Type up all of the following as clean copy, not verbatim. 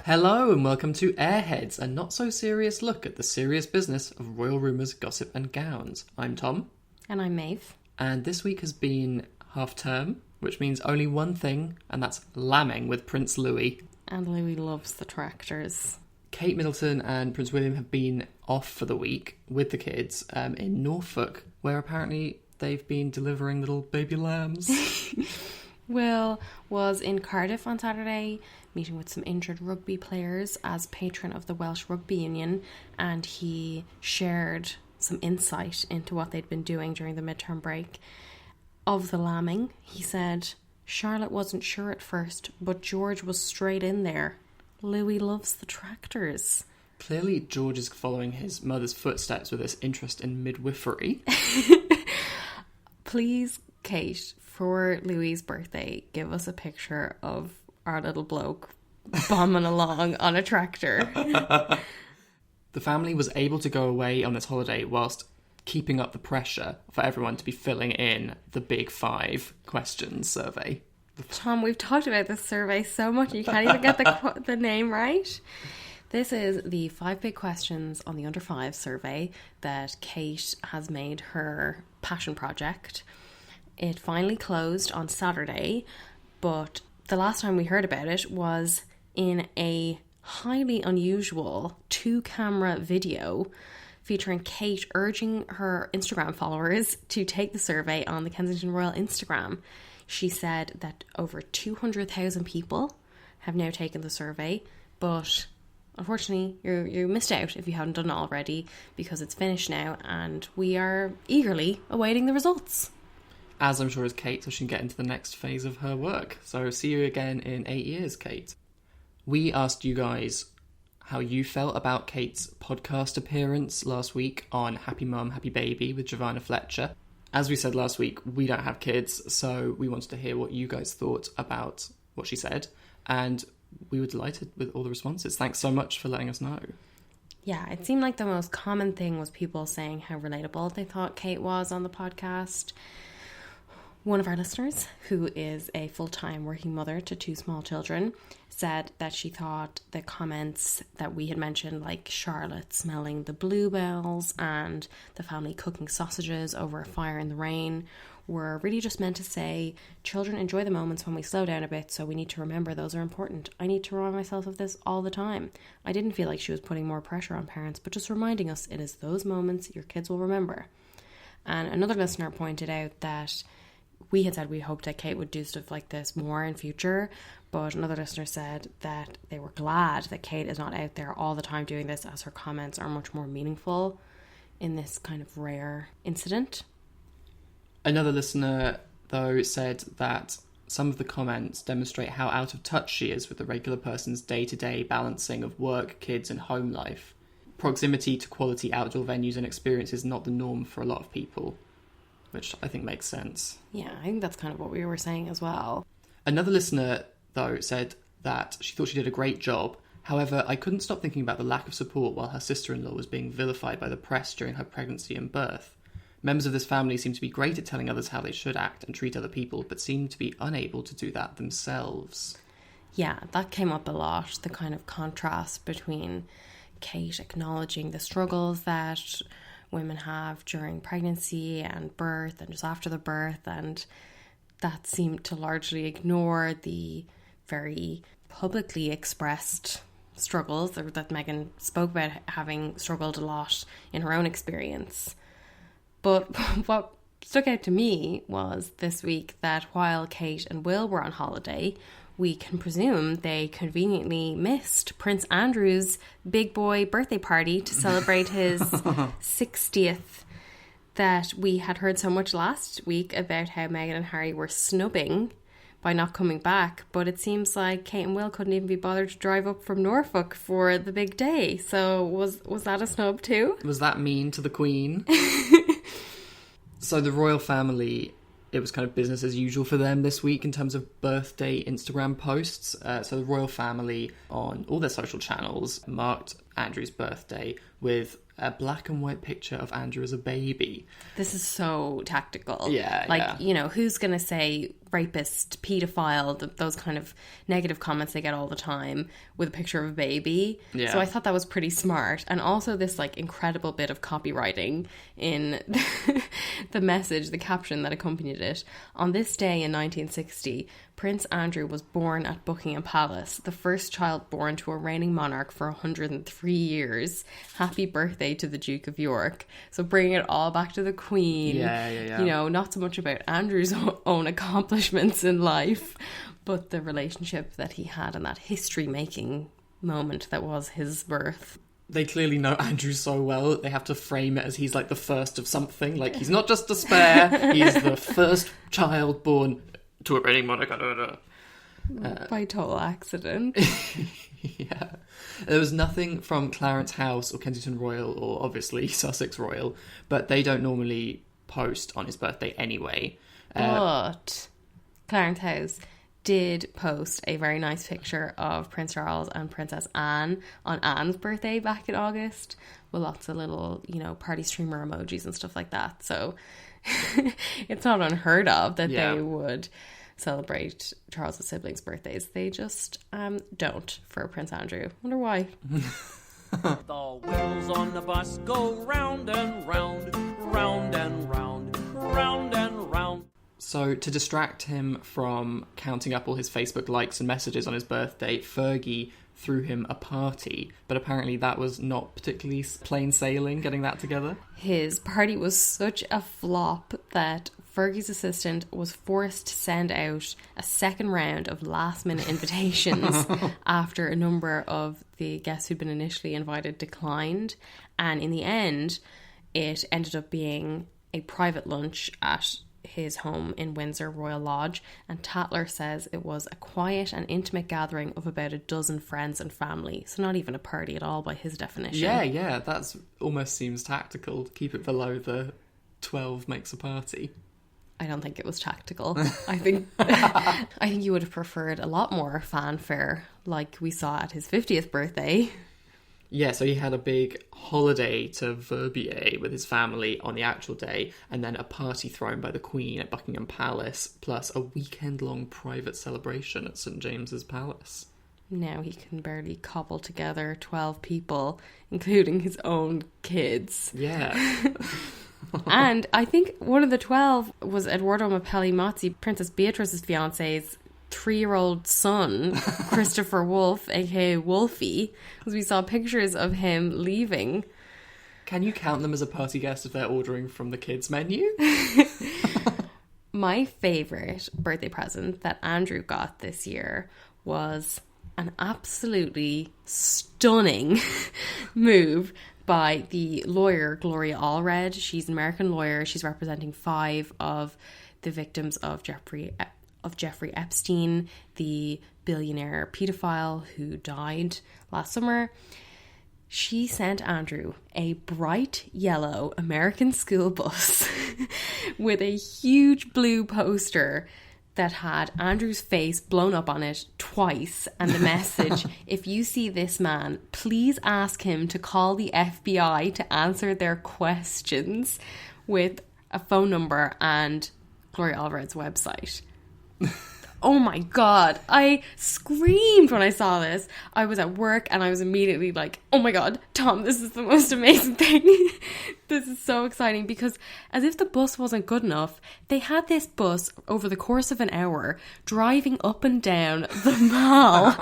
Hello and welcome to Airheads, a not-so-serious look at the serious business of royal rumours, gossip and gowns. I'm Tom. And I'm Maeve. And this week has been half-term, which means only one thing, and that's lambing with Prince Louis. And Louis loves the tractors. Kate Middleton and Prince William have been off for the week with the kids in Norfolk, where apparently they've been delivering little baby lambs. Will was in Cardiff on Saturday, meeting with some injured rugby players as patron of the Welsh Rugby Union, and he shared some insight into what they'd been doing during the midterm break. Of the lambing, he said, Charlotte wasn't sure at first, but George was straight in there. Louis loves the tractors. Clearly, George is following his mother's footsteps with this interest in midwifery. Please, Kate, for Louis' birthday, give us a picture of our little bloke bombing along on a tractor. The family was able to go away on this holiday whilst keeping up the pressure for everyone to be filling in the Big 5 questions survey. Tom, we've talked about this survey so much you can't even get the name right. This is the 5 big questions on the Under 5 survey that Kate has made her passion project. It finally closed on Saturday, but the last time we heard about it was in a highly unusual 2-camera video featuring Kate urging her Instagram followers to take the survey on the Kensington Royal Instagram. She said that over 200,000 people have now taken the survey, but unfortunately you missed out if you haven't done it already, because it's finished now and we are eagerly awaiting the results. As I'm sure is Kate, so she can get into the next phase of her work. So see you again in 8 years, Kate. We asked you guys how you felt about Kate's podcast appearance last week on Happy Mum, Happy Baby with Giovanna Fletcher. As we said last week, we don't have kids, so we wanted to hear what you guys thought about what she said, and we were delighted with all the responses. Thanks so much for letting us know. Yeah, it seemed like the most common thing was people saying how relatable they thought Kate was on the podcast. One of our listeners, who is a full-time working mother to 2 small children, said that she thought the comments that we had mentioned, like Charlotte smelling the bluebells and the family cooking sausages over a fire in the rain, were really just meant to say, children enjoy the moments when we slow down a bit, so we need to remember those are important. I need to remind myself of this all the time. I didn't feel like she was putting more pressure on parents, but just reminding us it is those moments your kids will remember. And another listener pointed out that we had said we hoped that Kate would do stuff like this more in future, but another listener said that they were glad that Kate is not out there all the time doing this, as her comments are much more meaningful in this kind of rare incident. Another listener, though, said that some of the comments demonstrate how out of touch she is with the regular person's day-to-day balancing of work, kids and home life. Proximity to quality outdoor venues and experiences is not the norm for a lot of people, which I think makes sense. Yeah, I think that's kind of what we were saying as well. Another listener, though, said that she thought she did a great job. However, I couldn't stop thinking about the lack of support while her sister-in-law was being vilified by the press during her pregnancy and birth. Members of this family seem to be great at telling others how they should act and treat other people, but seem to be unable to do that themselves. Yeah, that came up a lot, the kind of contrast between Kate acknowledging the struggles that women have during pregnancy and birth and just after the birth, and that seemed to largely ignore the very publicly expressed struggles that Meghan spoke about, having struggled a lot in her own experience. But what stuck out to me was this week that while Kate and Will were on holiday, we can presume they conveniently missed Prince Andrew's big boy birthday party to celebrate his 60th, that we had heard so much last week about how Meghan and Harry were snubbing by not coming back, but it seems like Kate and Will couldn't even be bothered to drive up from Norfolk for the big day. So was that a snub too? Was that mean to the Queen? So the royal family, it was kind of business as usual for them this week in terms of birthday Instagram posts. So the royal family on all their social channels marked Andrew's birthday with a black and white picture of Andrew as a baby. This is so tactical. Yeah, like, yeah. you know, who's going to say rapist, paedophile, those kind of negative comments they get all the time with a picture of a baby. Yeah. So I thought that was pretty smart. And also this like incredible bit of copywriting in the message, the caption that accompanied it. On this day in 1960, Prince Andrew was born at Buckingham Palace, the first child born to a reigning monarch for 103 years. Happy birthday to the Duke of York. So bringing it all back to the Queen. Yeah. You know, not so much about Andrew's own accomplishments in life, but the relationship that he had in that history-making moment that was his birth. They clearly know Andrew so well that they have to frame it as he's like the first of something. Like, he's not just a spare, he's the first child born to a reigning monarch. By total accident. Yeah. There was nothing from Clarence House or Kensington Royal or obviously Sussex Royal, but they don't normally post on his birthday anyway. But Clarence House did post a very nice picture of Prince Charles and Princess Anne on Anne's birthday back in August with lots of little, you know, party streamer emojis and stuff like that. So it's not unheard of that they would celebrate Charles' siblings' birthdays. They just don't for Prince Andrew. Wonder why. The wheels on the bus go round and round, round and round, round and round. So to distract him from counting up all his Facebook likes and messages on his birthday, Fergie threw him a party, but apparently that was not particularly plain sailing, getting that together. His party was such a flop that Fergie's assistant was forced to send out a second round of last-minute invitations after a number of the guests who'd been initially invited declined. And in the end, it ended up being a private lunch at his home in Windsor Royal Lodge, and Tatler says it was a quiet and intimate gathering of about a dozen friends and family. So not even a party at all by his definition. Yeah, that's almost seems tactical. Keep it below the 12 makes a party. I don't think it was tactical. I think you would have preferred a lot more fanfare like we saw at his 50th birthday. Yeah, so he had a big holiday to Verbier with his family on the actual day, and then a party thrown by the Queen at Buckingham Palace, plus a weekend-long private celebration at St James's Palace. Now he can barely cobble together 12 people, including his own kids. Yeah. And I think one of the 12 was Eduardo Mapelli Mozzi, Princess Beatrice's fiance's 3-year-old son, Christopher Wolfe, aka Wolfie, because we saw pictures of him leaving. Can you count them as a party guest if they're ordering from the kids' menu? My favourite birthday present that Andrew got this year was an absolutely stunning move by the lawyer Gloria Allred. She's an American lawyer. She's representing 5 of the victims of Jeffrey Epstein, the billionaire paedophile who died last summer. She sent Andrew a bright yellow American school bus with a huge blue poster that had Andrew's face blown up on it twice, and the message, if you see this man, please ask him to call the FBI to answer their questions, with a phone number and Gloria Allred's website. Oh my God, I screamed when I saw this. I was at work and I was immediately like, oh my God, Tom, this is the most amazing thing. This is so exciting, because as if the bus wasn't good enough, they had this bus over the course of an hour driving up and down the mall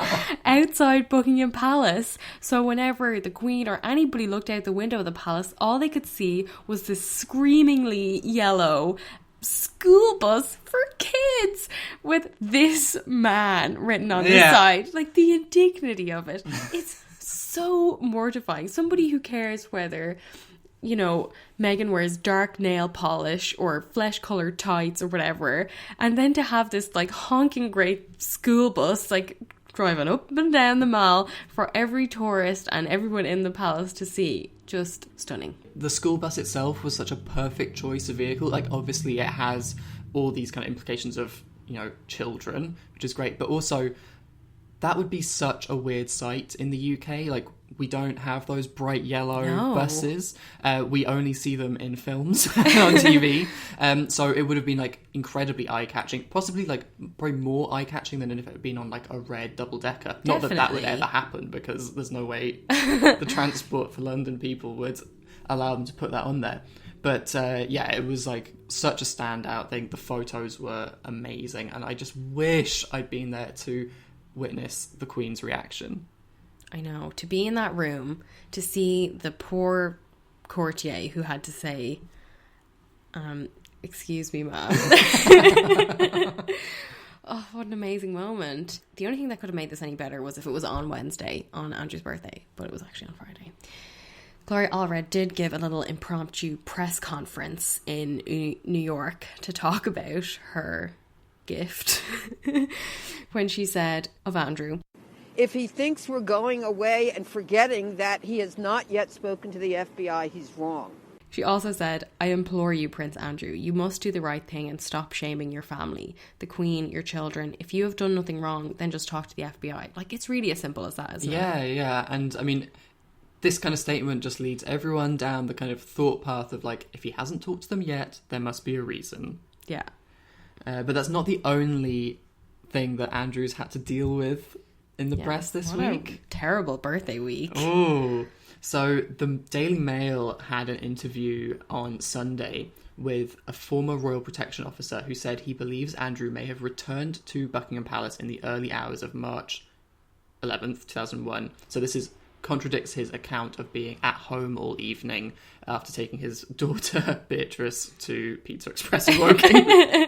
outside Buckingham Palace. So whenever the Queen or anybody looked out the window of the palace, all they could see was this screamingly yellow school bus for kids with this man written on the side. Like, the indignity of it. It's so mortifying. Somebody who cares whether, you know, Meghan wears dark nail polish or flesh-coloured tights or whatever, and then to have this, like, honking great school bus, like, driving up and down the mall for every tourist and everyone in the palace to see. Just stunning. The school bus itself was such a perfect choice of vehicle. Like, obviously it has all these kind of implications of, you know, children, which is great, but also That would be such a weird sight in the UK. Like, we don't have those bright yellow buses. We only see them in films on TV. So it would have been, like, incredibly eye-catching. Possibly, like, probably more eye-catching than if it had been on, like, a red double-decker. Not that that would ever happen, because there's no way the Transport for London people would allow them to put that on there. But, yeah, it was, like, such a standout thing. The photos were amazing. And I just wish I'd been there to witness the Queen's reaction. I know. To be in that room, to see the poor courtier who had to say, excuse me, ma'am. Oh, what an amazing moment. The only thing that could have made this any better was if it was on Wednesday, on Andrew's birthday, but it was actually on Friday. Gloria Allred did give a little impromptu press conference in New York to talk about her gift when she said of Andrew, if he thinks we're going away and forgetting that he has not yet spoken to the FBI, he's wrong. She also said, I implore you, Prince Andrew, you must do the right thing and stop shaming your family, the Queen, your children. If you have done nothing wrong, then just talk to the FBI. Like, it's really as simple as that, isn't it? Yeah. And I mean, this kind of statement just leads everyone down the kind of thought path of, like, if he hasn't talked to them yet, there must be a reason. Yeah. But that's not the only thing that Andrew's had to deal with in the press this week. Terrible birthday week. Oh, so the Daily Mail had an interview on Sunday with a former royal protection officer who said he believes Andrew may have returned to Buckingham Palace in the early hours of March 11th, 2001. So this contradicts his account of being at home all evening after taking his daughter Beatrice to Pizza Express in Woking.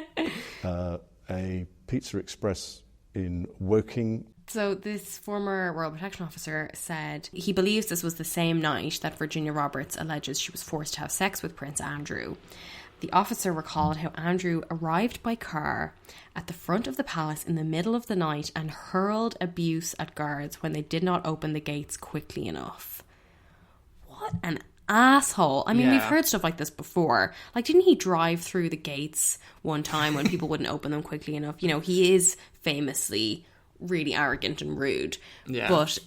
A Pizza Express in Woking. So this former royal protection officer said he believes this was the same night that Virginia Roberts alleges she was forced to have sex with Prince Andrew. The officer recalled how Andrew arrived by car at the front of the palace in the middle of the night and hurled abuse at guards when they did not open the gates quickly enough. What an asshole. I mean, we've heard stuff like this before. Like, didn't he drive through the gates one time when people wouldn't open them quickly enough? You know, he is famously really arrogant and rude. Yeah. But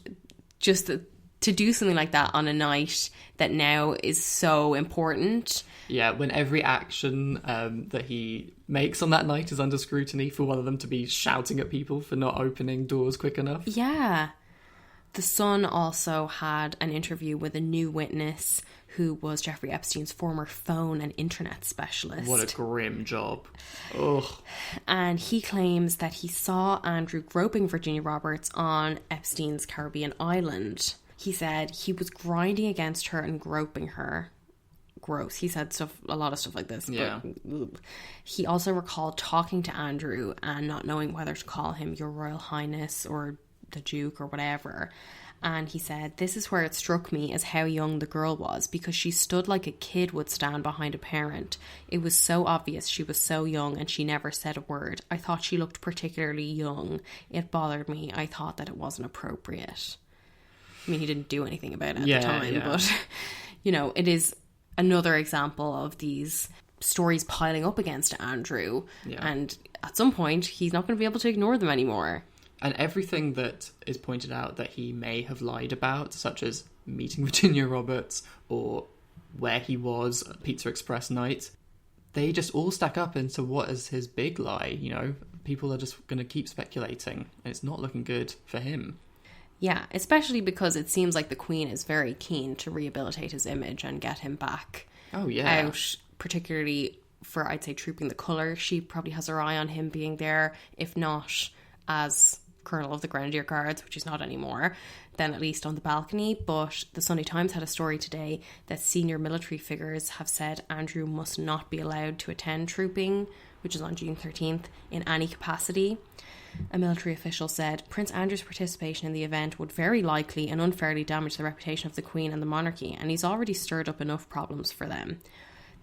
just to do something like that on a night that now is so important. Yeah, when every action that he makes on that night is under scrutiny, for one of them to be shouting at people for not opening doors quick enough. Yeah. The Sun also had an interview with a new witness who was Jeffrey Epstein's former phone and internet specialist. What a grim job. Ugh. And he claims that he saw Andrew groping Virginia Roberts on Epstein's Caribbean island. He said he was grinding against her and groping her. Gross. He said a lot of stuff like this. Yeah. But he also recalled talking to Andrew and not knowing whether to call him Your Royal Highness or the Duke or whatever. And he said, this is where it struck me as how young the girl was, because she stood like a kid would stand behind a parent. It was so obvious she was so young and she never said a word. I thought she looked particularly young. It bothered me. I thought that it wasn't appropriate. I mean, he didn't do anything about it at the time, but, you know, it is another example of these stories piling up against Andrew. Yeah. And at some point, he's not going to be able to ignore them anymore. And everything that is pointed out that he may have lied about, such as meeting Virginia Roberts or where he was at Pizza Express night, they just all stack up into what is his big lie. You know, people are just going to keep speculating, and it's not looking good for him. Yeah, especially because it seems like the Queen is very keen to rehabilitate his image and get him back out, particularly for, I'd say, Trooping the Colour. She probably has her eye on him being there, if not as Colonel of the Grenadier Guards, which he's not anymore, then at least on the balcony. But the Sunday Times had a story today that senior military figures have said Andrew must not be allowed to attend trooping, which is on June 13th, in any capacity. A military official said Prince Andrew's participation in the event would very likely and unfairly damage the reputation of the Queen and the monarchy, and he's already stirred up enough problems for them.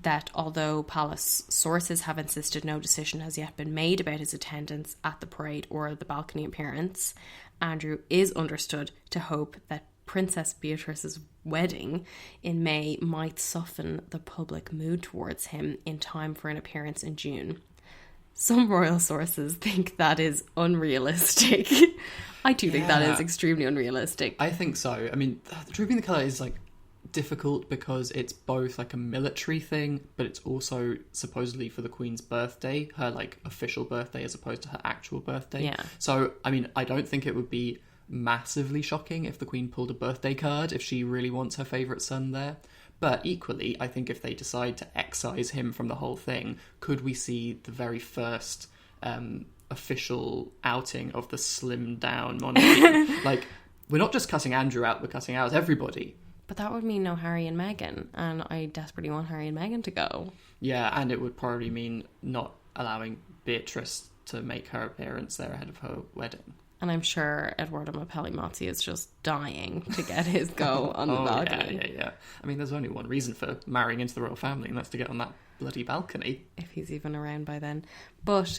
That although palace sources have insisted no decision has yet been made about his attendance at the parade or the balcony appearance, Andrew is understood to hope that Princess Beatrice's wedding in May might soften the public mood towards him in time for an appearance in June. Some royal sources think that is unrealistic. I do think that is extremely unrealistic. I think so. I mean, Drooping the Colour is like difficult because it's both like a military thing, but it's also supposedly for the Queen's birthday, her like official birthday as opposed to her actual birthday. Yeah. So, I mean, I don't think it would be massively shocking if the Queen pulled a birthday card if she really wants her favourite son there. But equally, I think if they decide to excise him from the whole thing, could we see the very first official outing of the slimmed down monarchy? Like, we're not just cutting Andrew out, we're cutting out everybody. But that would mean no Harry and Meghan, and I desperately want Harry and Meghan to go. Yeah, and it would probably mean not allowing Beatrice to make her appearance there ahead of her wedding. And I'm sure Edoardo Mapelli-Mozzi is just dying to get his go on the balcony. Yeah. I mean, there's only one reason for marrying into the royal family, and that's to get on that bloody balcony. If he's even around by then. But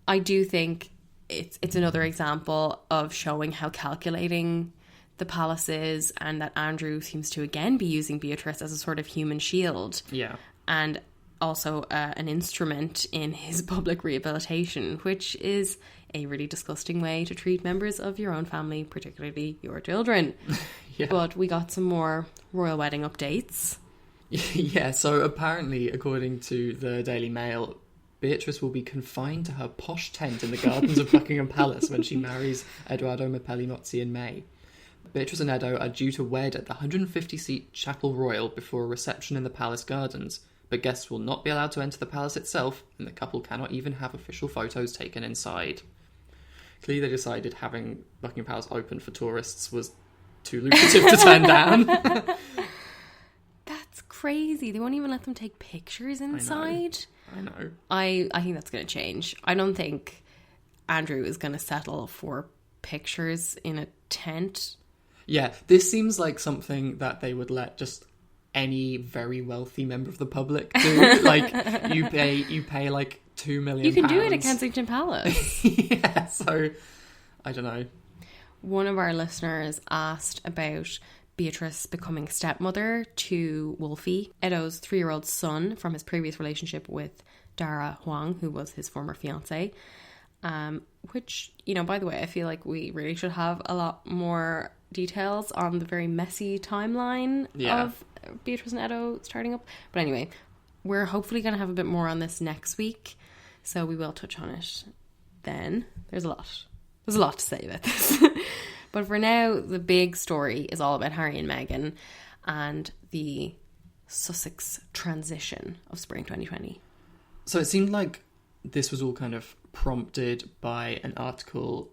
I do think it's another example of showing how calculating the palace is, and that Andrew seems to again be using Beatrice as a sort of human shield. Yeah. And also an instrument in his public rehabilitation, which is a really disgusting way to treat members of your own family, particularly your children. Yeah. But we got some more royal wedding updates. Yeah, so apparently, according to the Daily Mail, Beatrice will be confined to her posh tent in the gardens of Buckingham Palace when she marries Edoardo Mapelli-Mozzi in May. Beatrice and Edo are due to wed at the 150-seat Chapel Royal before a reception in the palace gardens, but guests will not be allowed to enter the palace itself, and the couple cannot even have official photos taken inside. Clearly they decided having Buckingham Palace open for tourists was too lucrative to turn down. That's crazy. They won't even let them take pictures inside. I know. I think that's going to change. I don't think Andrew is going to settle for pictures in a tent. Yeah, this seems like something that they would let just any very wealthy member of the public do. Like, you pay like £2 million. You can do it at Kensington Palace. Yeah, so I don't know. One of our listeners asked about Beatrice becoming stepmother to Wolfie, Edo's 3-year-old son from his previous relationship with Dara Huang, who was his former fiancée. Which, you know, by the way, I feel like we really should have a lot more details on the very messy timeline of Beatrice and Edo starting up. But anyway, we're hopefully going to have a bit more on this next week, so we will touch on it then. There's a lot to say about this. But for now, the big story is all about Harry and Meghan and the Sussex transition of spring 2020. So it seemed like this was all kind of prompted by an article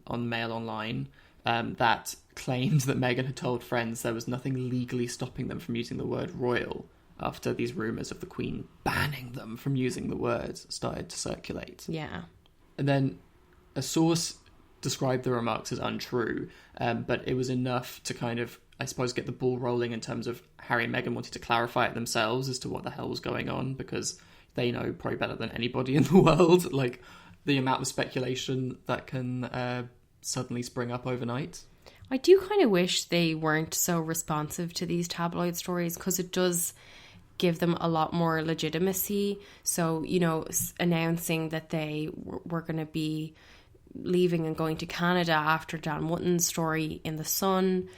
on Mail Online that claimed that Meghan had told friends there was nothing legally stopping them from using the word royal after these rumours of the Queen banning them from using the word started to circulate. Yeah. And then a source described the remarks as untrue, but it was enough to kind of, I suppose, get the ball rolling in terms of Harry and Meghan wanting to clarify it themselves as to what the hell was going on, because they know probably better than anybody in the world, like, the amount of speculation that can suddenly spring up overnight. I do kind of wish they weren't so responsive to these tabloid stories, because it does give them a lot more legitimacy. So, you know, announcing that they were going to be leaving and going to Canada after Dan Wootton's story in The Sun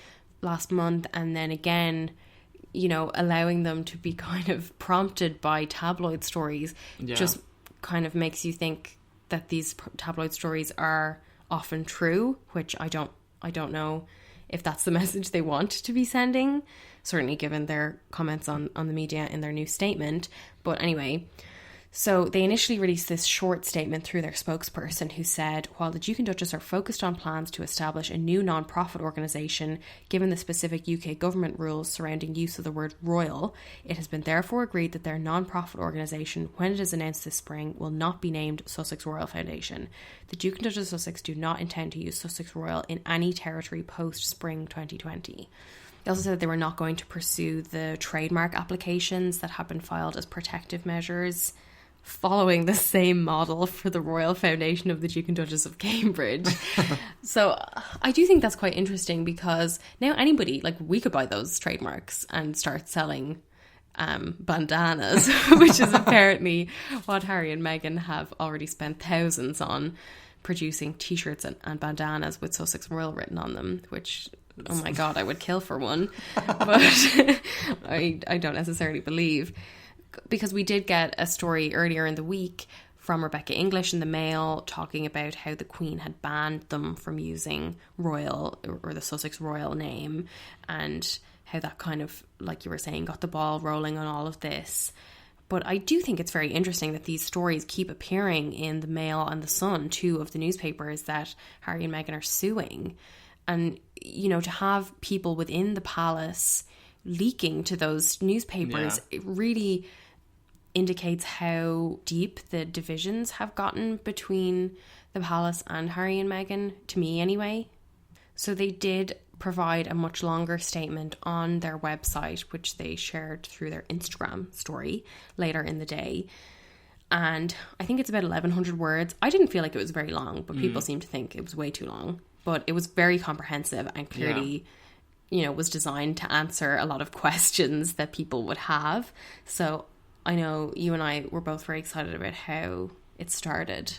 last month, and then again, you know, allowing them to be kind of prompted by tabloid stories, just kind of makes you think that these tabloid stories are often true, which I don't know if that's the message they want to be sending, certainly given their comments on the media in their new statement. But anyway, so they initially released this short statement through their spokesperson, who said, while the Duke and Duchess are focused on plans to establish a new non-profit organisation, given the specific UK government rules surrounding use of the word royal, it has been therefore agreed that their non-profit organisation, when it is announced this spring, will not be named Sussex Royal Foundation. The Duke and Duchess of Sussex do not intend to use Sussex Royal in any territory post-spring 2020. They also said that they were not going to pursue the trademark applications that have been filed as protective measures, following the same model for the Royal Foundation of the Duke and Duchess of Cambridge. So I do think that's quite interesting, because now anybody, like, we could buy those trademarks and start selling bandanas, which is apparently what Harry and Meghan have already spent thousands on, producing t-shirts and bandanas with Sussex Royal written on them, which, oh my God, I would kill for one. But I don't necessarily believe, because we did get a story earlier in the week from Rebecca English in the Mail talking about how the Queen had banned them from using Royal or the Sussex Royal name, and how that kind of, like you were saying, got the ball rolling on all of this. But I do think it's very interesting that these stories keep appearing in the Mail and the Sun, two of the newspapers that Harry and Meghan are suing. And, you know, to have people within the palace leaking to those newspapers, it really indicates how deep the divisions have gotten between the palace and Harry and Meghan, to me anyway. So they did provide a much longer statement on their website, which they shared through their Instagram story later in the day. And I think it's about 1,100 words. I didn't feel like it was very long, but people seem to think it was way too long. But it was very comprehensive and clearly, you know, was designed to answer a lot of questions that people would have. So I know you and I were both very excited about how it started.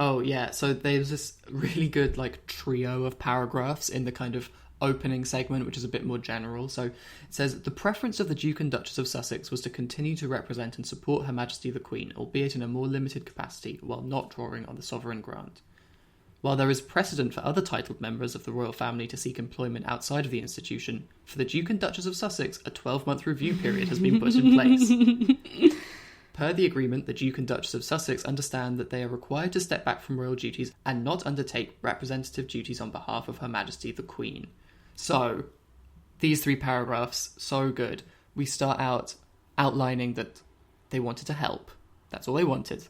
Oh, yeah. So there's this really good, like, trio of paragraphs in the kind of opening segment, which is a bit more general. So it says, the preference of the Duke and Duchess of Sussex was to continue to represent and support Her Majesty the Queen, albeit in a more limited capacity, while not drawing on the sovereign grant. While there is precedent for other titled members of the royal family to seek employment outside of the institution, for the Duke and Duchess of Sussex, a 12-month review period has been put in place. Per the agreement, the Duke and Duchess of Sussex understand that they are required to step back from royal duties and not undertake representative duties on behalf of Her Majesty the Queen. So, these 3 paragraphs, so good. We start out outlining that they wanted to help. That's all they wanted.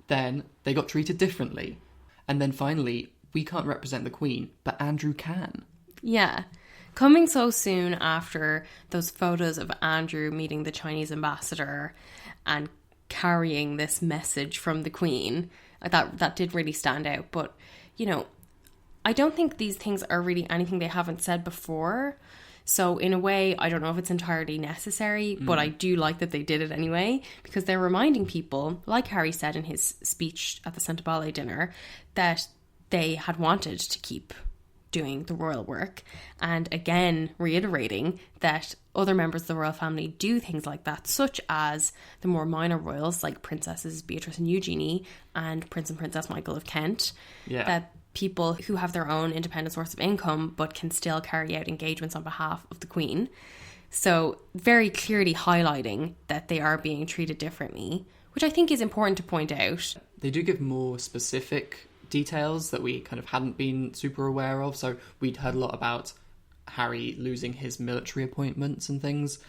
Then, they got treated differently. And then finally, we can't represent the Queen, but Andrew can. Yeah. Coming so soon after those photos of Andrew meeting the Chinese ambassador and carrying this message from the Queen, that did really stand out. But, you know, I don't think these things are really anything they haven't said before. So in a way, I don't know if it's entirely necessary, but I do like that they did it anyway, because they're reminding people, like Harry said in his speech at the Sant'Abale dinner, that they had wanted to keep doing the royal work. And again, reiterating that other members of the royal family do things like that, such as the more minor royals like Princesses Beatrice and Eugenie and Prince and Princess Michael of Kent. Yeah. That people who have their own independent source of income but can still carry out engagements on behalf of the Queen. So very clearly highlighting that they are being treated differently, which I think is important to point out. They do give more specific details that we kind of hadn't been super aware of. So we'd heard a lot about Harry losing his military appointments and things.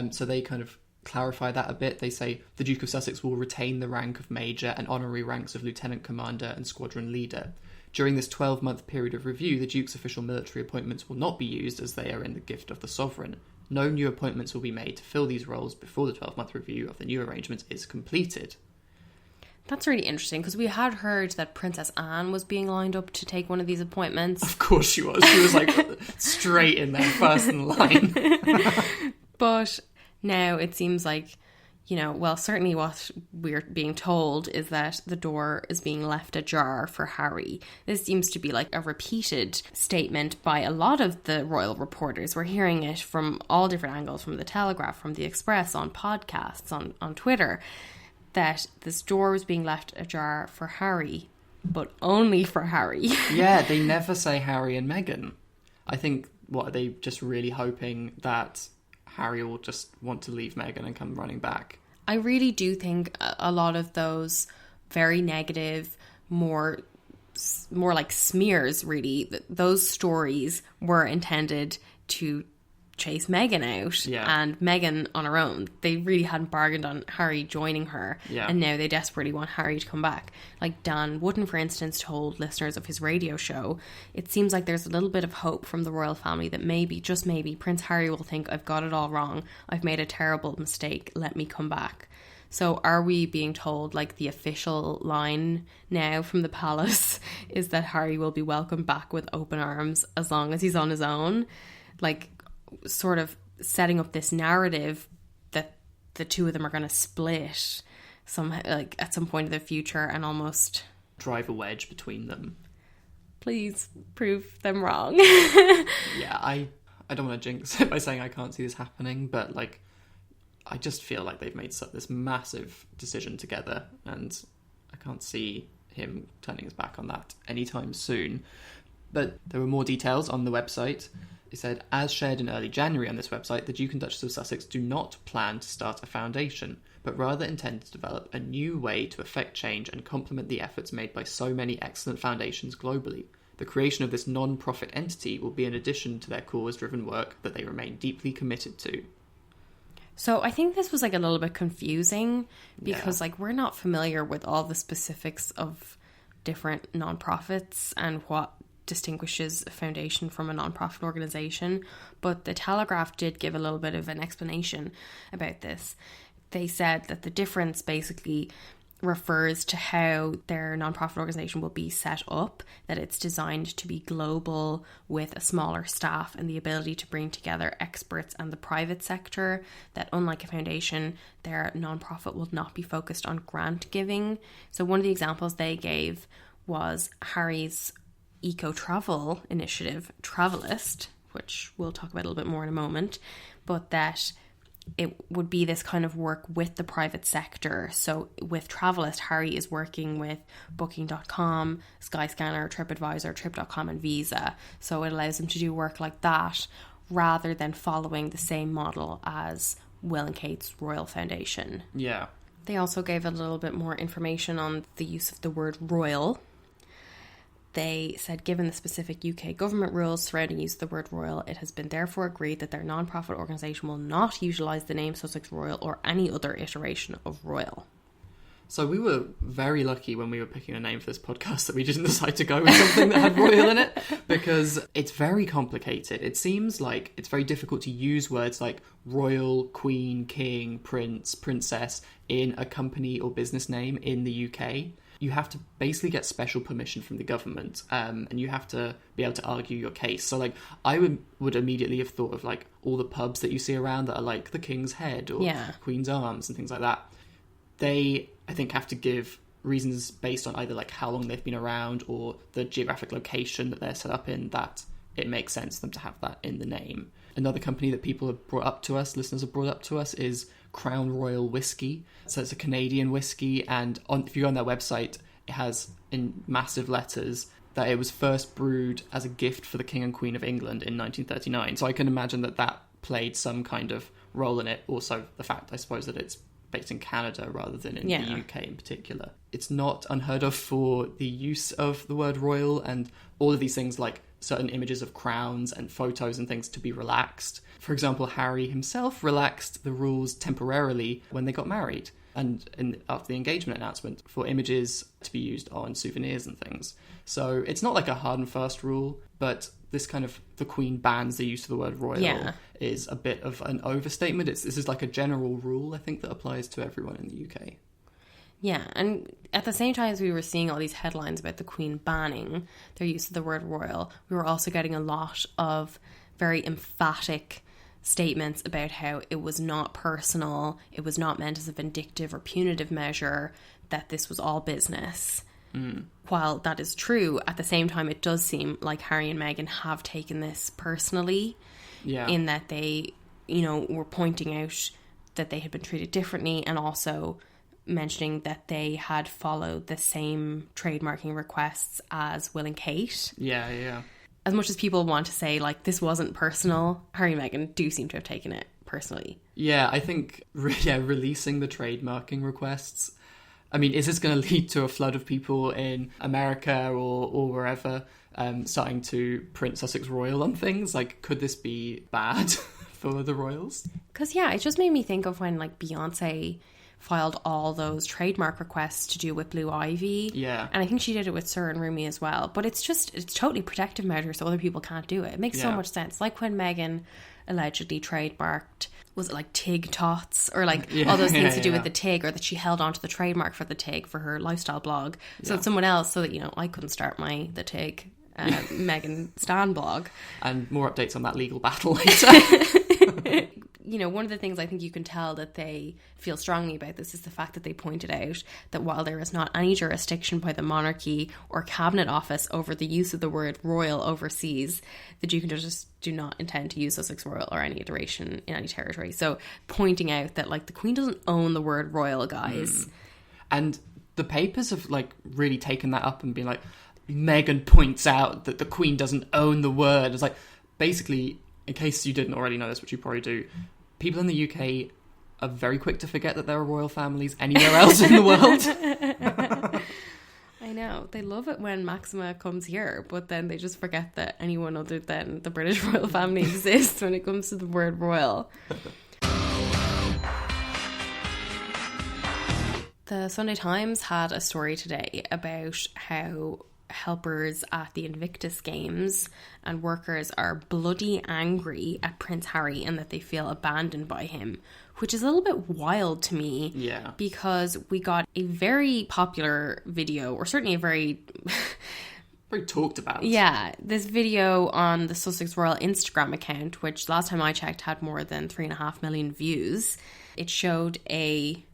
So they kind of clarify that a bit. They say the Duke of Sussex will retain the rank of Major and honorary ranks of Lieutenant Commander and Squadron Leader. During this 12-month period of review, the Duke's official military appointments will not be used as they are in the gift of the Sovereign. No new appointments will be made to fill these roles before the 12-month review of the new arrangements is completed. That's really interesting, because we had heard that Princess Anne was being lined up to take one of these appointments. Of course she was. She was like straight in there, first in line. But now it seems like, you know, well, certainly what we're being told is that the door is being left ajar for Harry. This seems to be like a repeated statement by a lot of the royal reporters. We're hearing it from all different angles, from the Telegraph, from the Express, on podcasts, on Twitter, that this door was being left ajar for Harry, but only for Harry. Yeah, they never say Harry and Meghan. I think, what, are they just really hoping that Harry will just want to leave Meghan and come running back? I really do think a lot of those very negative, more like smears, really, those stories were intended to chase Meghan out. Yeah. And Meghan on her own. They really hadn't bargained on Harry joining her. Yeah. And now they desperately want Harry to come back. Like Dan Wootton, for instance, told listeners of his radio show, it seems like there's a little bit of hope from the royal family that maybe, just maybe, Prince Harry will think, I've got it all wrong. I've made a terrible mistake. Let me come back. So are we being told, like, the official line now from the palace is that Harry will be welcomed back with open arms as long as he's on his own? Like, sort of setting up this narrative that the two of them are going to split somehow, like at some point in the future, and almost drive a wedge between them. Please prove them wrong. Yeah, I don't want to jinx it by saying I can't see this happening, but like, I just feel like they've made this massive decision together, and I can't see him turning his back on that anytime soon. But there were more details on the website. It said, as shared in early January on this website, the Duke and Duchess of Sussex do not plan to start a foundation, but rather intend to develop a new way to effect change and complement the efforts made by so many excellent foundations globally. The creation of this non-profit entity will be an addition to their cause-driven work that they remain deeply committed to. So I think this was like a little bit confusing because like we're not familiar with all the specifics of different non-profits and what distinguishes a foundation from a non-profit organisation, but the Telegraph did give a little bit of an explanation about this. They said that the difference basically refers to how their non-profit organisation will be set up, that it's designed to be global with a smaller staff and the ability to bring together experts and the private sector, that unlike a foundation, their non-profit will not be focused on grant giving. So one of the examples they gave was Harry's eco-travel initiative, Travelist, which we'll talk about a little bit more in a moment, but that it would be this kind of work with the private sector. So with Travelist, Harry is working with Booking.com, Skyscanner, TripAdvisor, Trip.com and Visa. So it allows them to do work like that rather than following the same model as Will and Kate's Royal Foundation. Yeah. They also gave a little bit more information on the use of the word royal. They said, given the specific UK government rules surrounding use of the word royal, it has been therefore agreed that their non-profit organisation will not utilise the name Sussex Royal or any other iteration of royal. So we were very lucky when we were picking a name for this podcast that we didn't decide to go with something that had royal in it, because it's very complicated. It seems like it's very difficult to use words like royal, queen, king, prince, princess in a company or business name in the UK. You have to basically get special permission from the government, and you have to be able to argue your case. So, like, I would immediately have thought of, like, all the pubs that you see around that are, like, the King's Head or Queen's Arms and things like that. They, I think, have to give reasons based on either, like, how long they've been around or the geographic location that they're set up in, that it makes sense for them to have that in the name. Another company that people have brought up to us, listeners have brought up to us, is Crown Royal Whiskey. So it's a Canadian whiskey, and if you go on their website, it has in massive letters that it was first brewed as a gift for the King and Queen of England in 1939. So I can imagine that played some kind of role in it. Also, the fact, I suppose, that it's based in Canada rather than in the UK in particular. It's not unheard of for the use of the word royal and all of these things, like certain images of crowns and photos and things, to be relaxed. For example, Harry himself relaxed the rules temporarily when they got married, and after the engagement announcement, for images to be used on souvenirs and things. So it's not like a hard and fast rule, but this kind of, the Queen bans the use of the word royal is a bit of an overstatement. This is like a general rule, I think, that applies to everyone in the UK. Yeah, and at the same time as we were seeing all these headlines about the Queen banning their use of the word royal, we were also getting a lot of very emphatic statements about how it was not personal, it was not meant as a vindictive or punitive measure, that this was all business. While that is true, at the same time it does seem like Harry and Meghan have taken this personally, in that they, were pointing out that they had been treated differently, and also mentioning that they had followed the same trademarking requests as Will and Kate. As much as people want to say, like, this wasn't personal, Harry and Meghan do seem to have taken it personally. Yeah, I think, releasing the trademarking requests, I mean, is this going to lead to a flood of people in America or wherever starting to print Sussex Royal on things? Like, could this be bad for the royals? Because, it just made me think of when, like, Beyonce filed all those trademark requests to do with Blue Ivy. Yeah. And I think she did it with Sir and Rumi as well. But it's totally protective measure so other people can't do it. It makes so much sense. Like when Meghan allegedly trademarked, was it like Tig Tots? Or like all those things to do with the Tig, or that she held onto the trademark for the Tig for her lifestyle blog. So it's someone else, so that, I couldn't start the Tig Meghan Stan blog. And more updates on that legal battle later. you know, one of the things I think you can tell that they feel strongly about this is the fact that they pointed out that while there is not any jurisdiction by the monarchy or cabinet office over the use of the word royal overseas, the Duke and Duchess do not intend to use Sussex Royal or any iteration in any territory. So pointing out that, like, the Queen doesn't own the word royal, guys. And the papers have, like, really taken that up and been like, Meghan points out that the Queen doesn't own the word. It's like, basically, in case you didn't already know this, which you probably do, people in the UK are very quick to forget that there are royal families anywhere else in the world. I know. They love it when Maxima comes here, but then they just forget that anyone other than the British royal family exists when it comes to the word royal. The Sunday Times had a story today about how helpers at the Invictus Games and workers are bloody angry at Prince Harry and that they feel abandoned by him, which is a little bit wild to me. Yeah. Because we got a very popular video, or certainly a very talked about. Yeah, this video on the Sussex Royal Instagram account, which last time I checked had more than 3.5 million views. It showed a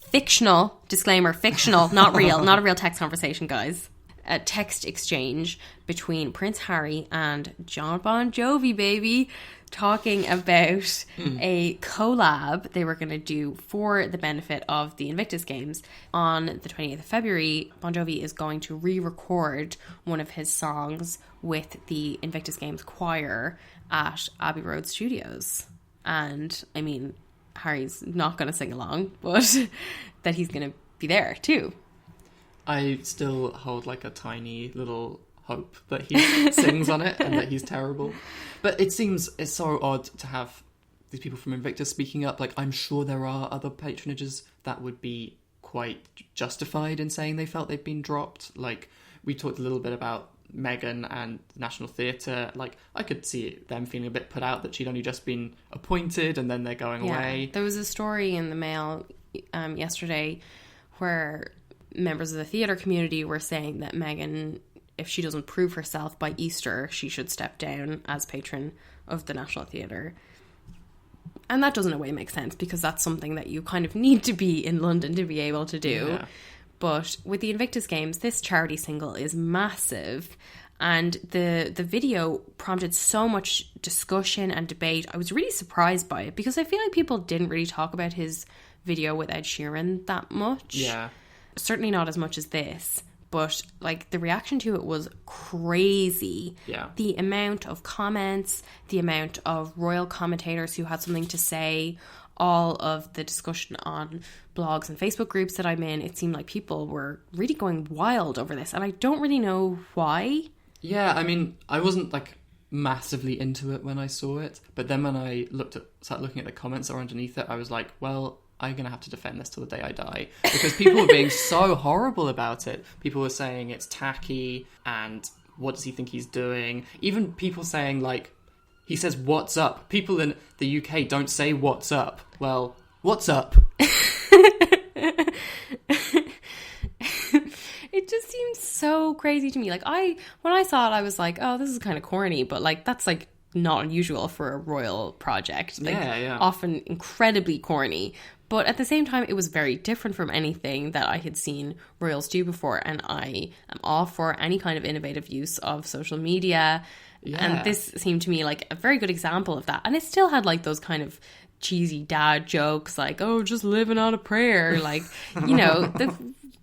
fictional, disclaimer, fictional, not real, not a real text conversation, guys. A text exchange between Prince Harry and John Bon Jovi, baby, talking about a collab they were going to do for the benefit of the Invictus Games. On the 28th of February, Bon Jovi is going to re-record one of his songs with the Invictus Games choir at Abbey Road Studios. And, I mean, Harry's not going to sing along, but that he's going to be there too. I still hold like a tiny little hope that he sings on it and that he's terrible. But it's so odd to have these people from Invictus speaking up. Like, I'm sure there are other patronages that would be quite justified in saying they felt they'd been dropped. Like, we talked a little bit about Meghan and the National Theatre. Like, I could see them feeling a bit put out that she'd only just been appointed and then they're going away. There was a story in the Mail yesterday where members of the theatre community were saying that Meghan, if she doesn't prove herself by Easter, she should step down as patron of the National Theatre. And that doesn't in a way make sense, because that's something that you kind of need to be in London to be able to do. Yeah. But with the Invictus Games, this charity single is massive. And the video prompted so much discussion and debate. I was really surprised by it, because I feel like people didn't really talk about his video with Ed Sheeran that much. Yeah. Certainly not as much as this, but like the reaction to it was crazy. Yeah. The amount of comments, the amount of royal commentators who had something to say, all of the discussion on blogs and Facebook groups that I'm in, it seemed like people were really going wild over this, and I don't really know why. Yeah, I mean, I wasn't like massively into it when I saw it, but then when I started looking at the comments that were underneath it, I was like, well, I'm going to have to defend this till the day I die. Because people were being so horrible about it. People were saying it's tacky and what does he think he's doing? Even people saying, like, he says, what's up? People in the UK don't say what's up. Well, what's up? It just seems so crazy to me. Like, when I saw it, I was like, oh, this is kind of corny. But, like, that's, like, not unusual for a royal project. Like, yeah. Often incredibly corny. But at the same time, it was very different from anything that I had seen royals do before. And I am all for any kind of innovative use of social media. Yeah. And this seemed to me like a very good example of that. And it still had like those kind of cheesy dad jokes like, oh, just living on a prayer. Like, you know,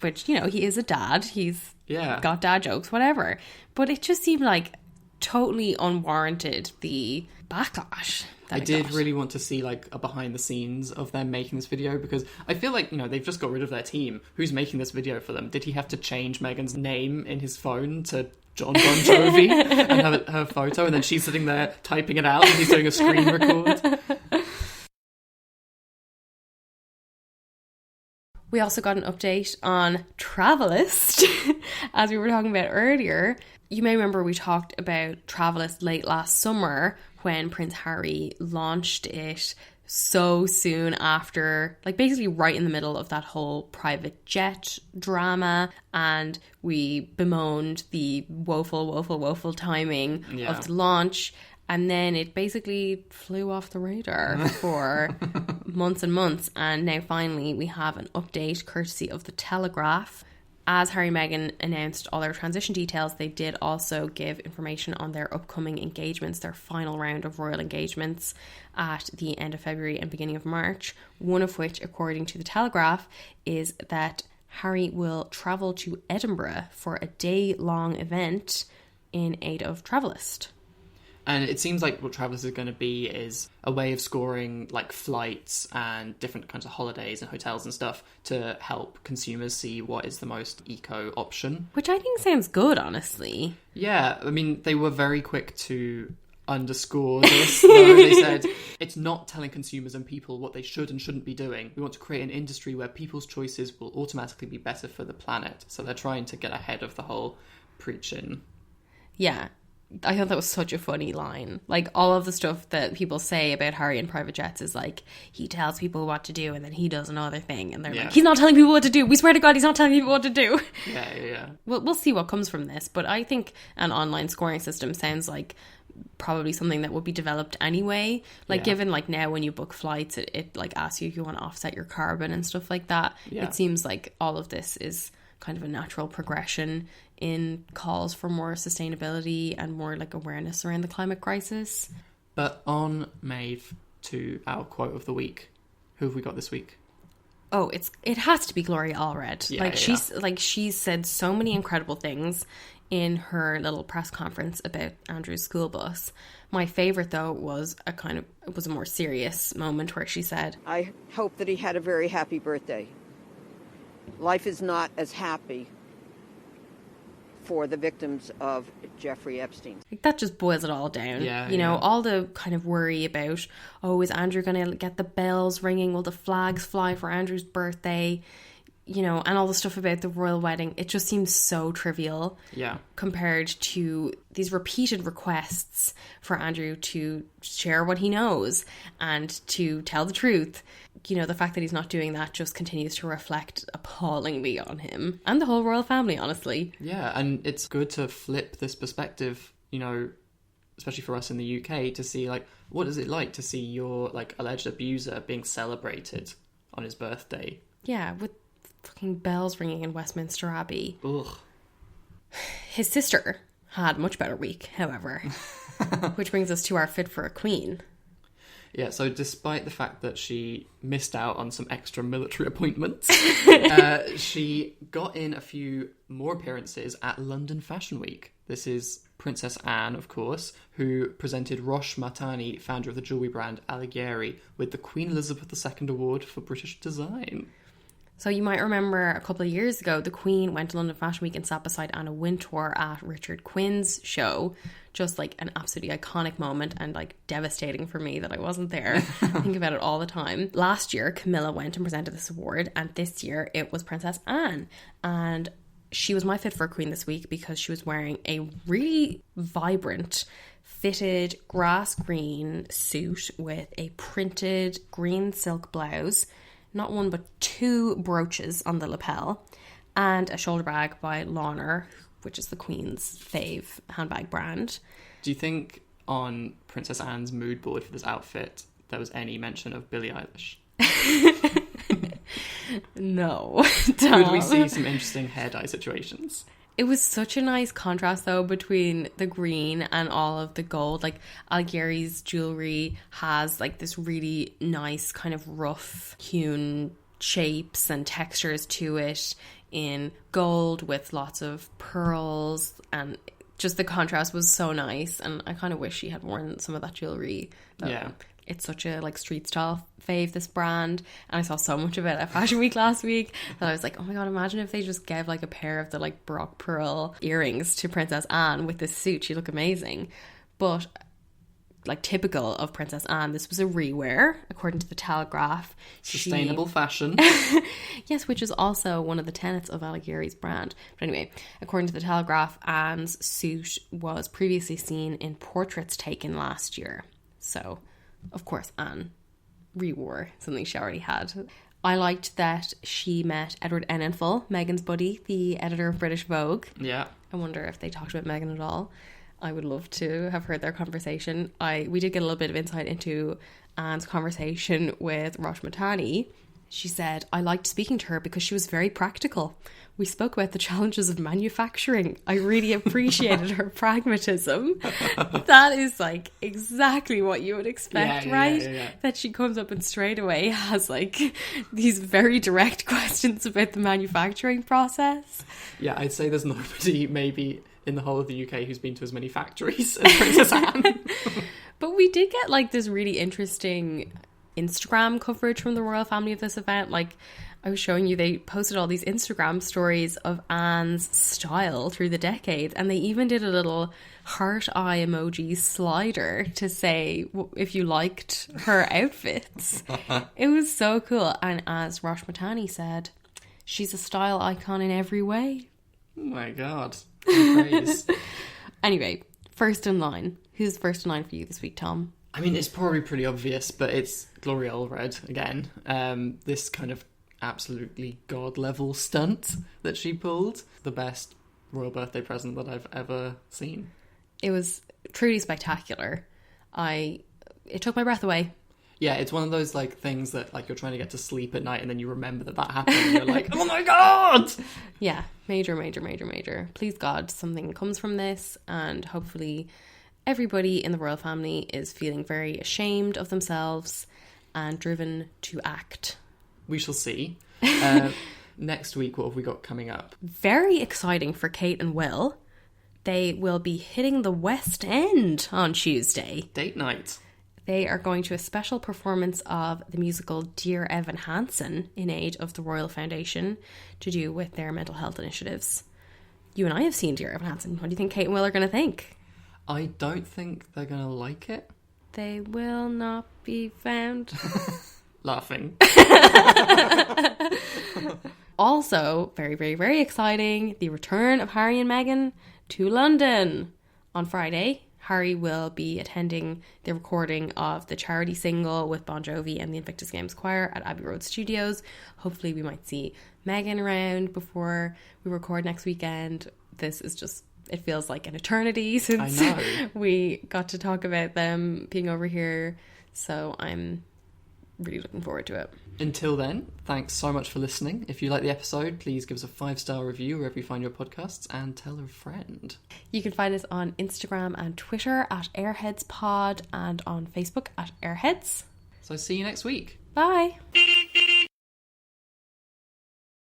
which, you know, he is a dad. He's got dad jokes, whatever. But it just seemed like totally unwarranted, the backlash. I did really want to see like a behind the scenes of them making this video, because I feel like, you know, they've just got rid of their team. Who's making this video for them? Did he have to change Meghan's name in his phone to John Bon Jovi and have her photo, and then she's sitting there typing it out and he's doing a screen record? We also got an update on Travelist, as we were talking about earlier. You may remember we talked about Travelist late last summer when Prince Harry launched it so soon after, like basically right in the middle of that whole private jet drama, and we bemoaned the woeful timing of the launch. And then it basically flew off the radar for months and months. And now finally we have an update courtesy of The Telegraph. As Harry and Meghan announced all their transition details, they did also give information on their upcoming engagements, their final round of royal engagements at the end of February and beginning of March. One of which, according to The Telegraph, is that Harry will travel to Edinburgh for a day-long event in aid of Travelist. And it seems like what Travelist is going to be is a way of scoring like flights and different kinds of holidays and hotels and stuff to help consumers see what is the most eco option. Which I think sounds good, honestly. Yeah, I mean, they were very quick to underscore this, though. They said, it's not telling consumers and people what they should and shouldn't be doing. We want to create an industry where people's choices will automatically be better for the planet. So they're trying to get ahead of the whole preaching. Yeah. I thought that was such a funny line. Like, all of the stuff that people say about Harry and private jets is like, he tells people what to do and then he does another thing. And they're like, he's not telling people what to do. We swear to God, he's not telling people what to do. Yeah. We'll see what comes from this. But I think an online scoring system sounds like probably something that would be developed anyway. Like, given like now when you book flights, it like asks you if you want to offset your carbon and stuff like that. Yeah. It seems like all of this is kind of a natural progression in calls for more sustainability and more like awareness around the climate crisis. But on Maeve to our quote of the week. Who have we got this week? Oh, it has to be Gloria Allred. She's said so many incredible things in her little press conference about Andrew's school bus. My favourite though was a more serious moment where she said, I hope that he had a very happy birthday. Life is not as happy for the victims of Jeffrey Epstein. Like, that just boils it all down. You know, all the kind of worry about, oh, is Andrew going to get the bells ringing? Will the flags fly for Andrew's birthday? You know, and all the stuff about the royal wedding. It just seems so trivial. Yeah. Compared to these repeated requests for Andrew to share what he knows and to tell the truth. You know, the fact that he's not doing that just continues to reflect appallingly on him and the whole royal family, honestly. Yeah, and it's good to flip this perspective, you know, especially for us in the UK, to see, like, what is it like to see your, like, alleged abuser being celebrated on his birthday? Yeah, with fucking bells ringing in Westminster Abbey. Ugh. His sister had a much better week, however. Which brings us to our fit for a queen. Yeah, so despite the fact that she missed out on some extra military appointments, she got in a few more appearances at London Fashion Week. This is Princess Anne, of course, who presented Rosh Matani, founder of the jewellery brand Alighieri, with the Queen Elizabeth II Award for British Design. So you might remember a couple of years ago, the Queen went to London Fashion Week and sat beside Anna Wintour at Richard Quinn's show. Just like an absolutely iconic moment and like devastating for me that I wasn't there. I think about it all the time. Last year, Camilla went and presented this award, and this year it was Princess Anne. And she was my fit for a queen this week because she was wearing a really vibrant, fitted grass green suit with a printed green silk blouse. Not one, but two brooches on the lapel, and a shoulder bag by Launer, which is the Queen's fave handbag brand. Do you think on Princess Anne's mood board for this outfit there was any mention of Billie Eilish? No. Could we see some interesting hair dye situations? It was such a nice contrast, though, between the green and all of the gold. Like, Alighieri's jewellery has, like, this really nice kind of rough hewn shapes and textures to it in gold with lots of pearls, and just the contrast was so nice. And I kind of wish she had worn some of that jewellery. Yeah. It's such a like street style fave, this brand, and I saw so much of it at Fashion Week last week that I was like, oh my god, imagine if they just gave like a pair of the like Baroque pearl earrings to Princess Anne with this suit. She'd look amazing. But like typical of Princess Anne, this was a rewear, according to the Telegraph. Sustainable fashion. Yes, which is also one of the tenets of Alighieri's brand. But anyway, according to the Telegraph, Anne's suit was previously seen in portraits taken last year. So of course, Anne rewore something she already had. I liked that she met Edward Enninful, Meghan's buddy, the editor of British Vogue. Yeah. I wonder if they talked about Meghan at all. I would love to have heard their conversation. We did get a little bit of insight into Anne's conversation with Rashmatani. She said, I liked speaking to her because she was very practical. We spoke about the challenges of manufacturing. I really appreciated her pragmatism. That is like exactly what you would expect, right? Yeah. That she comes up and straight away has like these very direct questions about the manufacturing process. Yeah, I'd say there's nobody maybe in the whole of the UK who's been to as many factories as Princess Anne. But we did get like this really interesting Instagram coverage from the royal family of this event. Like I was showing you, they posted all these Instagram stories of Anne's style through the decades, and they even did a little heart eye emoji slider to say if you liked her outfits. It was so cool. And as Rashmatani said, she's a style icon in every way. Oh my god. Praise. Anyway, first in line. Who's first in line for you this week, Tom? I mean, it's probably pretty obvious, but it's Gloria Allred again. This kind of absolutely god-level stunt that she pulled. The best royal birthday present that I've ever seen. It was truly spectacular. It took my breath away. Yeah, it's one of those like things that like you're trying to get to sleep at night and then you remember that happened and you're like, oh my god! Yeah, major. Please God, something comes from this, and hopefully everybody in the royal family is feeling very ashamed of themselves and driven to act. We shall see. Next week, what have we got coming up? Very exciting for Kate and Will. They will be hitting the West End on Tuesday. Date night. They are going to a special performance of the musical Dear Evan Hansen in aid of the Royal Foundation to do with their mental health initiatives. You and I have seen Dear Evan Hansen. What do you think Kate and Will are going to think? I don't think they're going to like it. They will not be found. Laughing. Also, very, very, very exciting, the return of Harry and Meghan to London. On Friday, Harry will be attending the recording of the charity single with Bon Jovi and the Invictus Games Choir at Abbey Road Studios. Hopefully we might see Meghan around before we record next weekend. This is just, it feels like an eternity since we got to talk about them being over here. So I'm really looking forward to it. Until then, thanks so much for listening. If you like the episode, please give us a 5-star review wherever you find your podcasts and tell a friend. You can find us on Instagram and Twitter at AirheadsPod and on Facebook at Airheads. So see you next week. Bye.